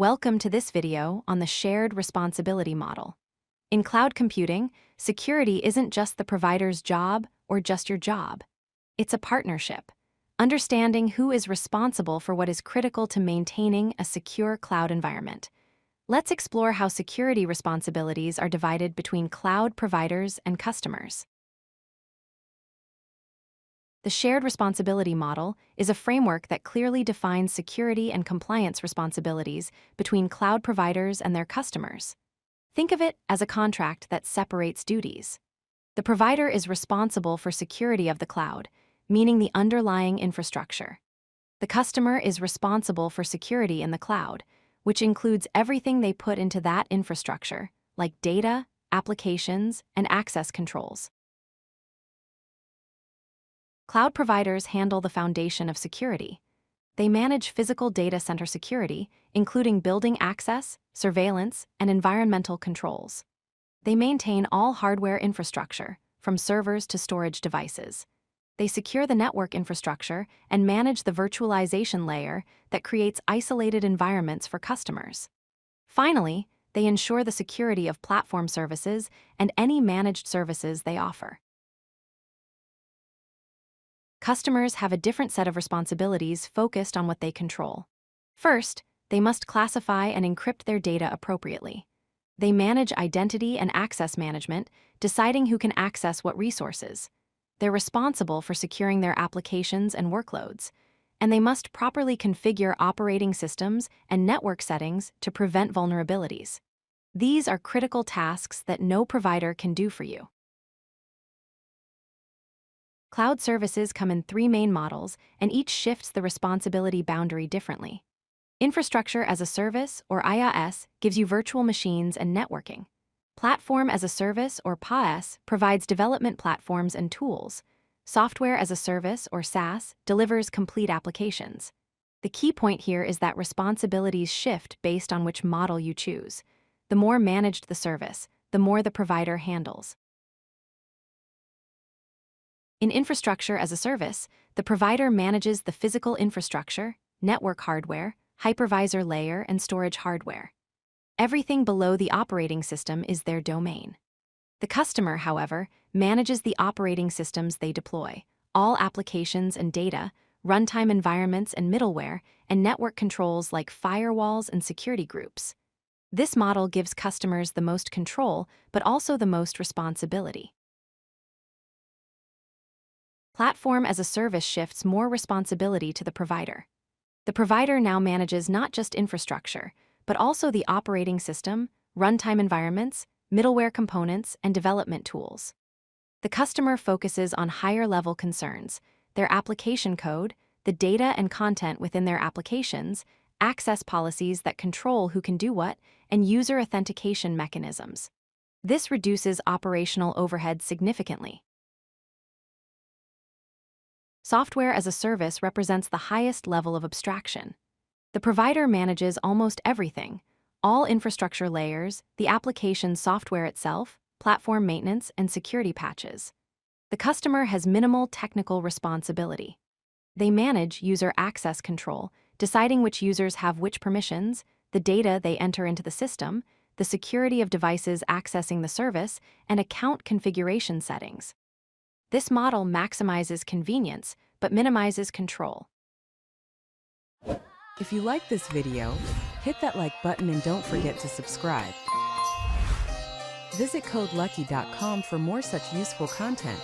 Welcome to this video on the shared responsibility model. In cloud computing, security isn't just the provider's job or just your job. It's a partnership, understanding who is responsible for what is critical to maintaining a secure cloud environment. Let's explore how security responsibilities are divided between cloud providers and customers. The shared responsibility model is a framework that clearly defines security and compliance responsibilities between cloud providers and their customers. Think of it as a contract that separates duties. The provider is responsible for security of the cloud, meaning the underlying infrastructure. The customer is responsible for security in the cloud, which includes everything they put into that infrastructure, like data, applications, and access controls. Cloud providers handle the foundation of security. They manage physical data center security, including building access, surveillance, and environmental controls. They maintain all hardware infrastructure, from servers to storage devices. They secure the network infrastructure and manage the virtualization layer that creates isolated environments for customers. Finally, they ensure the security of platform services and any managed services they offer. Customers have a different set of responsibilities focused on what they control. First, they must classify and encrypt their data appropriately. They manage identity and access management, deciding who can access what resources. They're responsible for securing their applications and workloads, and they must properly configure operating systems and network settings to prevent vulnerabilities. These are critical tasks that no provider can do for you. Cloud services come in three main models, and each shifts the responsibility boundary differently. Infrastructure as a service, or IaaS, gives you virtual machines and networking. Platform as a service, or PaaS, provides development platforms and tools. Software as a service, or SaaS, delivers complete applications. The key point here is that responsibilities shift based on which model you choose. The more managed the service, the more the provider handles. In infrastructure as a service, the provider manages the physical infrastructure, network hardware, hypervisor layer, and storage hardware. Everything below the operating system is their domain. The customer, however, manages the operating systems they deploy, all applications and data, runtime environments and middleware, and network controls like firewalls and security groups. This model gives customers the most control, but also the most responsibility. Platform as a service shifts more responsibility to the provider. The provider now manages not just infrastructure, but also the operating system, runtime environments, middleware components, and development tools. The customer focuses on higher-level concerns: their application code, the data and content within their applications, access policies that control who can do what, and user authentication mechanisms. This reduces operational overhead significantly. Software as a service represents the highest level of abstraction. The provider manages almost everything: all infrastructure layers, the application software itself, platform maintenance, and security patches. The customer has minimal technical responsibility. They manage user access control, deciding which users have which permissions, the data they enter into the system, the security of devices accessing the service, and account configuration settings. This model maximizes convenience, but minimizes control. If you like this video, hit that like button and don't forget to subscribe. Visit codelucky.com for more such useful content.